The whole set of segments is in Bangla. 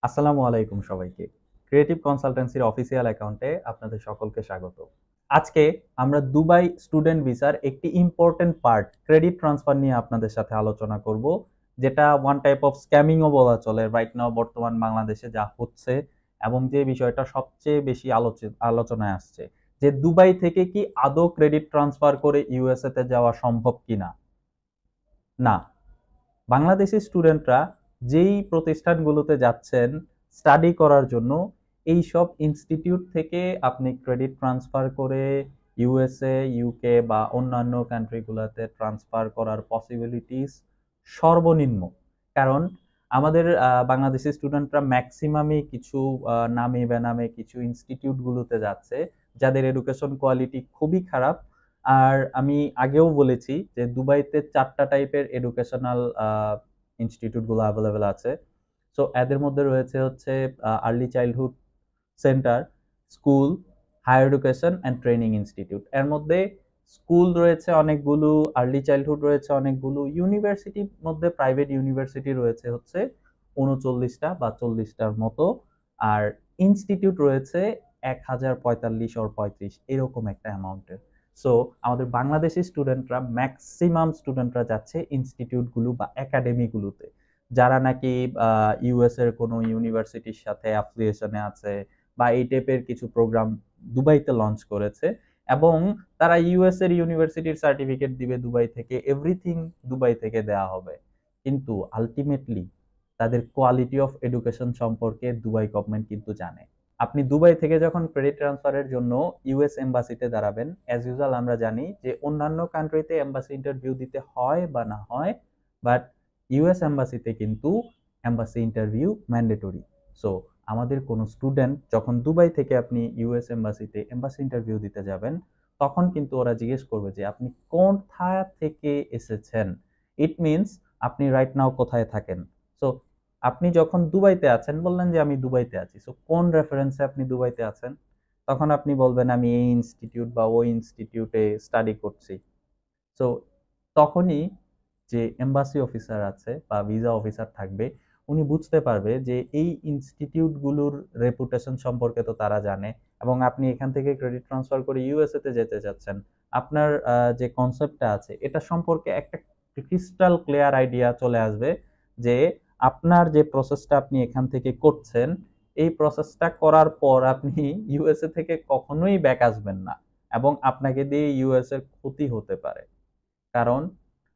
আসসালামু আলাইকুম সবাইকে। ক্রিয়েটিভ কনসালটেন্সির অফিসিয়াল অ্যাকাউন্টে আপনাদের সকলকে স্বাগত। আজকে আমরা দুবাই স্টুডেন্ট ভিসার একটি ইম্পোর্টেন্ট পার্ট ক্রেডিট ট্রান্সফার নিয়ে আপনাদের সাথে আলোচনা করব। যেটা ওয়ান টাইপ অফ স্ক্যামিংও বলা চলে রাইট নাও বর্তমান বাংলাদেশে যা হচ্ছে এবং যে বিষয়টা সবচেয়ে বেশি আলোচনায় আসছে যে দুবাই থেকে কি আদৌ ক্রেডিট ট্রান্সফার করে ইউএসএ তে যাওয়া সম্ভব কিনা? না। বাংলাদেশি স্টুডেন্টরা যেই প্রতিষ্ঠানগুলোতে যাচ্ছেন স্টাডি করার জন্য এইসব ইনস্টিটিউট থেকে আপনি ক্রেডিট ট্রান্সফার করে ইউএসএ, ইউকে বা অন্যান্য কান্ট্রিগুলোতে ট্রান্সফার করার পসিবিলিটিস সর্বনিম্ন। কারণ আমাদের বাংলাদেশি স্টুডেন্টরা ম্যাক্সিমামই কিছু নামি বেনামে কিছু ইনস্টিটিউটগুলোতে যাচ্ছে যাদের এডুকেশন কোয়ালিটি খুবই খারাপ। আর আমি আগেও বলেছি যে দুবাইতে 4টা টাইপের এডুকেশনাল ইনস্টিটিউট গুলো অ্যাভেলেবেল আছে। সো এদের মধ্যে রয়েছে হচ্ছে early childhood centre, school, higher education and training institute. এর মধ্যে স্কুল রয়েছে অনেকগুলো, আর্লি চাইল্ডহুড রয়েছে অনেকগুলো, ইউনিভার্সিটির মধ্যে প্রাইভেট ইউনিভার্সিটি রয়েছে হচ্ছে 39টা বা 40টার মতো। আর ইনস্টিটিউট রয়েছে 1045 এরকম একটা অ্যামাউন্টের। সো আমাদের বাংলাদেশি স্টুডেন্টরা ম্যাক্সিমাম স্টুডেন্টরা যাচ্ছে ইনস্টিটিউট গুলো বা একাডেমি গুলোতে, যারা নাকি ইউএস এর কোনো ইউনিভার্সিটির সাথে অ্যাফিলিয়েশনে আছে বা এই টাইপের কিছু প্রোগ্রাম দুবাইতে লঞ্চ করেছে। এবং তারা ইউএস এর ইউনিভার্সিটির সার্টিফিকেট দিবে দুবাই থেকে, এভরিথিং দুবাই থেকে দেয়া হবে। কিন্তু আলটিমেটলি তাদের কোয়ালিটি অফ এডুকেশন সম্পর্কে দুবাই গভর্নমেন্ট কিন্তু জানে। আপনি দুবাই থেকে যখন ক্রেডিট ট্রান্সফারের জন্য ইউএস এম্বাসিতে দাঁড়াবেন, অ্যাজ ইউজুয়াল আমরা জানি যে অন্যান্য কান্ট্রিতে এম্বাসি ইন্টারভিউ দিতে হয় বা না হয়, বাট ইউএস এম্বাসিতে কিন্তু এম্বাসি ইন্টারভিউ ম্যান্ডেটরি। সো আমাদের কোনো স্টুডেন্ট যখন দুবাই থেকে আপনি ইউএস এম্বাসিতে এম্বাসি ইন্টারভিউ দিতে যাবেন, তখন কিন্তু ওরা জিজ্ঞেস করবে যে আপনি কোথা থেকে এসেছেন। ইট মিনস আপনি রাইট নাও কোথায় থাকেন। সো আপনি যখন দুবাইতে আছেন, বললেন যে আমি দুবাইতে আছি, সো কোন রেফারেন্সে আপনি দুবাইতে আছেন? তখন আপনি বলবেন আমি এই ইনস্টিটিউট বা ওই ইনস্টিটিউটে স্টাডি করছি। সো তখনই যে এম্বাসি অফিসার আছে বা ভিসা অফিসার থাকবে, উনি বুঝতে পারবে যে এই ইনস্টিটিউটগুলোর রেপুটেশন সম্পর্কে তো তারা জানে। এবং আপনি এখান থেকে ক্রেডিট ট্রান্সফার করে ইউএসএ তে যেতে চাচ্ছেন, আপনার যে কনসেপ্টটা আছে এটা সম্পর্কে একটা ক্রিস্টাল ক্লিয়ার আইডিয়া চলে আসবে যে আপনার যে প্রসেসটা আপনি এখান থেকে করছেন, এই প্রসেসটা করার পর আপনি ইউএসএ থেকে কখনোই ব্যাক আসবেন না এবং আপনাকে দিয়ে ইউএস এর ক্ষতি হতে পারে। কারণ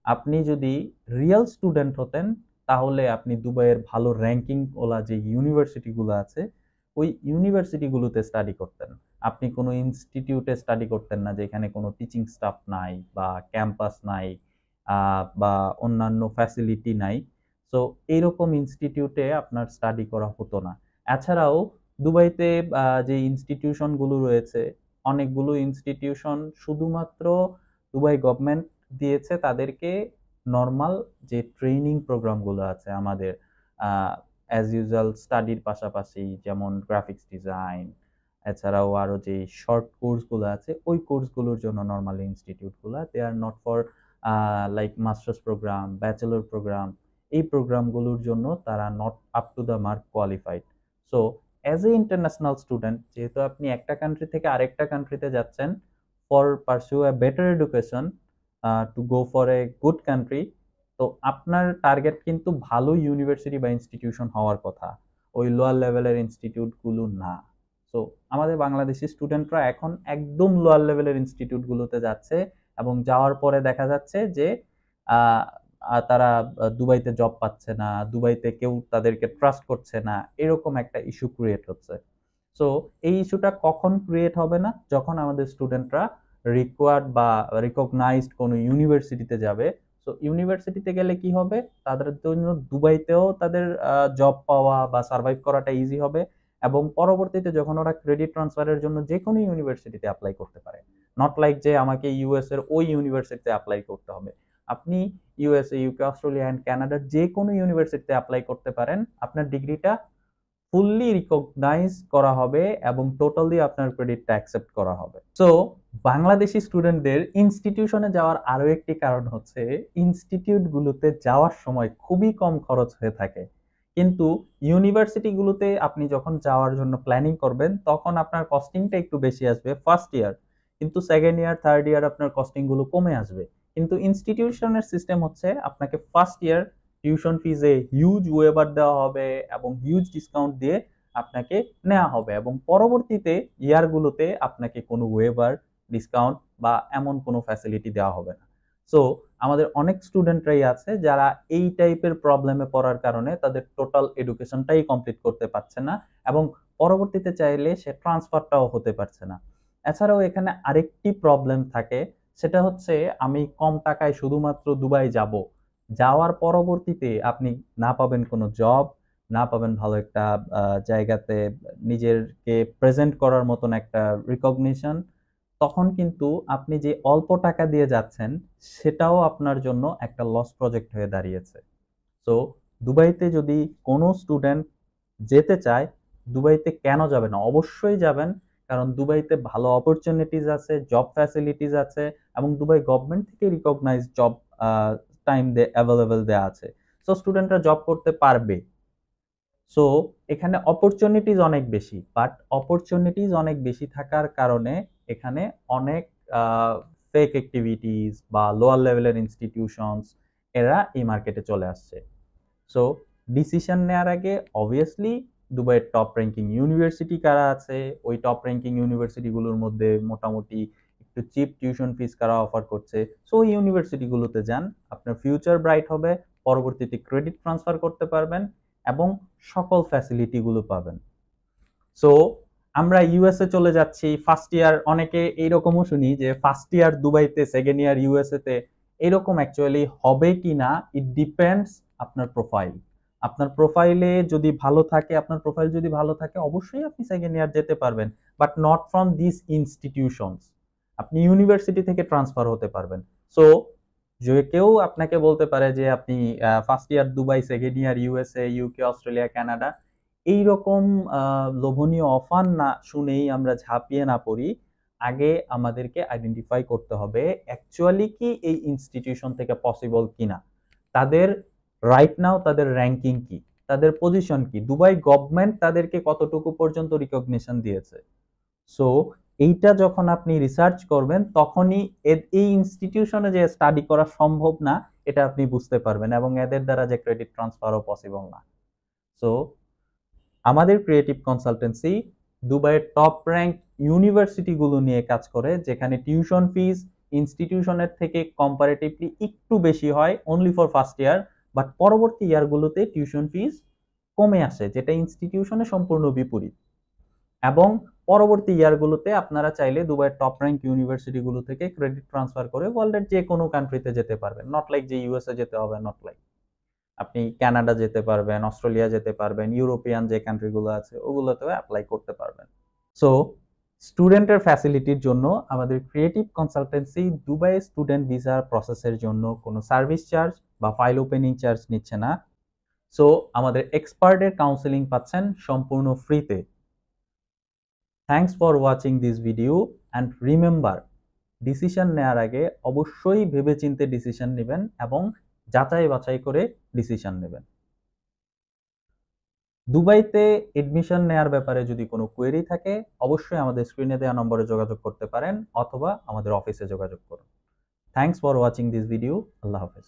আপনি যদি রিয়েল স্টুডেন্ট হতেন, তাহলে আপনি দুবাইয়ের ভালো র্যাঙ্কিং ওলা যে ইউনিভার্সিটিগুলো আছে ওই ইউনিভার্সিটিগুলোতে স্টাডি করতেন। আপনি কোনো ইনস্টিটিউটে স্টাডি করতেন না যেখানে কোনো টিচিং স্টাফ নাই বা ক্যাম্পাস নাই বা অন্যান্য ফ্যাসিলিটি নাই। সো এইরকম ইনস্টিটিউটে আপনার স্টাডি করা হতো না। এছাড়াও দুবাইতে যে ইনস্টিটিউশনগুলো রয়েছে, অনেকগুলো ইনস্টিটিউশন শুধুমাত্র দুবাই গভর্নমেন্ট দিয়েছে তাদেরকে নর্মাল যে ট্রেনিং প্রোগ্রামগুলো আছে আমাদের অ্যাজ ইউজুয়াল স্টাডির পাশাপাশি, যেমন গ্রাফিক্স ডিজাইন, এছাড়াও আরো যে শর্ট কোর্সগুলো আছে ওই কোর্সগুলোর জন্য নর্মাল ইনস্টিটিউটগুলো, they are not for like masters program, bachelor program. এই প্রোগ্রামগুলোর জন্য তারা not up to the mark qualified. So as a international student, যেহেতু আপনি একটা কান্ট্রি থেকে আরেকটা কান্ট্রিতে যাচ্ছেন for pursue a better education, to go for a good country, তো আপনার টার্গেট কিন্তু ভালো ইউনিভার্সিটি বা ইনস্টিটিউশন হওয়ার কথা, ওই লোয়ার লেভেলের ইনস্টিটিউটগুলো না। সো আমাদের বাংলাদেশি স্টুডেন্টরা এখন একদম লোয়ার লেভেলের ইনস্টিটিউটগুলোতে যাচ্ছে এবং যাওয়ার পরে দেখা যাচ্ছে যে আহ, তারা দুবাইতে জব পাচ্ছে না, দুবাইতে কেউ তাদেরকে ট্রাস্ট করছে না, এরকম একটা ইস্যু ক্রিয়েট হচ্ছে। সো এই ইস্যুটা কখন ক্রিয়েট হবে না? যখন আমাদের স্টুডেন্টরা রিকোয়ার্ড বা রিকগনাইজড কোনো ইউনিভার্সিটিতে যাবে। সো ইউনিভার্সিটিতে গেলে কি হবে, তাদের জন্য দুবাইতেও তাদের জব পাওয়া বা সার্ভাইভ করাটা ইজি হবে। এবং পরবর্তীতে যখন ওরা ক্রেডিট ট্রান্সফারের জন্য যে কোনো ইউনিভার্সিটিতে অ্যাপ্লাই করতে পারে, নট লাইক যে আমাকে ইউএস এর ওই ইউনিভার্সিটিতে অ্যাপ্লাই করতে হবে। আপনি ইউএসএ, ইউকে, অস্ট্রেলিয়া অ্যান্ড কানাডার যে কোনো ইউনিভার্সিটিতে অ্যাপ্লাই করতে পারেন, আপনার ডিগ্রিটা ফুললি রিকগনাইজ করা হবে এবং টোটালি আপনার ক্রেডিটটা অ্যাকসেপ্ট করা হবে। সো বাংলাদেশি স্টুডেন্টদের ইনস্টিটিউশনে যাওয়ার আরো একটি কারণ হচ্ছে ইনস্টিটিউট গুলোতে যাওয়ার সময় খুবই কম খরচ হয়ে থাকে। কিন্তু ইউনিভার্সিটিগুলোতে আপনি যখন যাওয়ার জন্য প্ল্যানিং করবেন তখন আপনার কস্টিংটা একটু বেশি আসবে ফার্স্ট ইয়ার, কিন্তু সেকেন্ড ইয়ার থার্ড ইয়ার আপনার কস্টিংগুলো কমে আসবে। কিন্তু ইনস্টিটিউশনের সিস্টেম হচ্ছে আপনাকে ফার্স্ট ইয়ার টিউশন ফিজে হিউজ ওয়েভার দেওয়া হবে এবং হিউজ ডিসকাউন্ট দিয়ে আপনাকে নেওয়া হবে, এবং পরবর্তীতে ইয়ারগুলোতে আপনাকে কোনো ওয়েভার, ডিসকাউন্ট বা এমন কোনো ফ্যাসিলিটি দেওয়া হবে না। সো আমাদের অনেক স্টুডেন্টরাই আছে যারা এই টাইপের প্রবলেমে পড়ার কারণে তাদের টোটাল এডুকেশনটাই কমপ্লিট করতে পারছে না, এবং পরবর্তীতে চাইলে সে ট্রান্সফারটাও হতে পারছে না। এছাড়াও এখানে আরেকটি প্রবলেম থাকে, সেটা হচ্ছে আমি কম টাকায় শুধুমাত্র দুবাই যাব, যাওয়ার পরবর্তীতে আপনি না পাবেন কোনো জব, না পাবেন ভালো একটা জায়গাতে নিজেরকে প্রেজেন্ট করার মতন একটা রিকগনিশন, তখন কিন্তু আপনি যে অল্প টাকা দিয়ে যাচ্ছেন সেটাও আপনার জন্য একটা লস প্রজেক্ট হয়ে দাঁড়িয়েছে। সো দুবাইতে যদি কোনো স্টুডেন্ট যেতে চায়, দুবাইতে কেন যাবে না? অবশ্যই যাবেন, কারণ দুবাইতে ভালো অপরচুনিটিস আছে, জব ফ্যাসিলিটিস আছে, এবং দুবাই গভর্নমেন্ট থেকে রিকগনাইজ জব টাইম অ্যাভেলেবেল দেওয়া আছে। সো স্টুডেন্টরা জব করতে পারবে। সো এখানে অপরচুনিটিস অনেক বেশি, বাট অপরচুনিটিস অনেক বেশি থাকার কারণে এখানে অনেক ফেক অ্যাক্টিভিটিস বা লোয়ার লেভেলের ইনস্টিটিউশনস এরা এই মার্কেটে চলে আসছে। সো ডিসিশন নেওয়ার আগে অবভিয়াসলি দুবাইয়ের টপ র্যাঙ্কিং ইউনিভার্সিটি কারা আছে, ওই টপ র্যাঙ্কিং ইউনিভার্সিটিগুলোর মধ্যে মোটামুটি একটু চিপ টিউশন ফিস কারা অফার করছে, সো ওই ইউনিভার্সিটিগুলোতে যান, আপনার ফিউচার ব্রাইট হবে, পরবর্তীতে ক্রেডিট ট্রান্সফার করতে পারবেন এবং সকল ফ্যাসিলিটিগুলো পাবেন। সো আমরা ইউএসএ চলে যাচ্ছি ফার্স্ট ইয়ার, অনেকে এইরকমও শুনি যে ফার্স্ট ইয়ার দুবাইতে, সেকেন্ড ইয়ার ইউএসএ তে, এরকম অ্যাকচুয়ালি হবে কি না ইট ডিপেন্ডস আপনার প্রোফাইল। আপনার প্রোফাইলে যদি ভালো থাকে, আপনার প্রোফাইল যদি ভালো থাকে অবশ্যই আপনি সেকেন্ড ইয়ার যেতে পারবেন, but not from this institutions. আপনি ইউনিভার্সিটি থেকে ট্রান্সফার হতে পারবেন। সো যে কেউ আপনাকে বলতে পারে যে আপনি first year Dubai, second year USA, UK, Australia, Canada, এইরকম লোভনীয় অফার না শুনেই আমরা ঝাঁপিয়ে না পড়ি। আগে আমাদেরকে আইডেন্টিফাই করতে হবে অ্যাকচুয়ালি কি এই ইনস্টিটিউশন থেকে পসিবল কিনা, তাদের রাইট নাও তাদের র্যাঙ্কিং কি, তাদের পজিশন কি, দুবাই গভর্নমেন্ট তাদেরকে কতটুকু পর্যন্ত রিকগনিশন দিয়েছে। সো এইটা যখন আপনি রিসার্চ করবেন তখনই এই ইনস্টিটিউশনে যে স্টাডি করা সম্ভব না এটা আপনি বুঝতে পারবেন, এবং এদের দ্বারা যে ক্রেডিট ট্রান্সফারও পসিবল না। সো আমাদের ক্রিয়েটিভ কনসালটেন্সি দুবাইয়ের টপ র্যাঙ্ক ইউনিভার্সিটিগুলো নিয়ে কাজ করে, যেখানে টিউশন ফিস ইনস্টিটিউশনের থেকে কম্পারেটিভলি একটু বেশি হয় only for first year, but পরবর্তী ইয়ারগুলোতে টিউশন ফিস কমে আসে, যেটা ইনস্টিটিউশনে সম্পূর্ণ বিপরীত। এবং পরবর্তী ইয়ারগুলোতে আপনারা চাইলে দুবাইয়ের টপ র্যাঙ্ক ইউনিভার্সিটিগুলো থেকে ক্রেডিট ট্রান্সফার করে ওয়ার্ল্ডের যে কোনো কান্ট্রিতে যেতে পারবেন, নট লাইক যে ইউএসএ যেতে হবে, নট লাইক আপনি কানাডা যেতে পারবেন, অস্ট্রেলিয়া যেতে পারবেন, ইউরোপিয়ান যে কান্ট্রিগুলো আছে ওগুলোতেও অ্যাপ্লাই করতে পারবেন। সো স্টুডেন্টের ফ্যাসিলিটির জন্য আমাদের ক্রিয়েটিভ কনসালটেন্সি দুবাই স্টুডেন্ট ভিসার প্রসেসের জন্য কোনো সার্ভিস চার্জ বা ফাইল ওপেনিং চার্জ নিচ্ছে না। সো আমাদের এক্সপার্টের কাউন্সেলিং পাচ্ছেন সম্পূর্ণ ফ্রিতে। Thanks for watching this video and remember, decision নেওয়ার আগে অবশ্যই ভেবেচিন্তে ডিসিশন নেবেন এবং যাচাই বাছাই করে ডিসিশন নেবেন। দুবাইতে এডমিশন নেওয়ার ব্যাপারে যদি কোনো কোয়েরি থাকে অবশ্যই আমাদের স্ক্রিনে দেওয়া নম্বরে যোগাযোগ করতে পারেন অথবা আমাদের অফিসে যোগাযোগ করুন। Thanks for watching this video. আল্লাহ হাফেজ।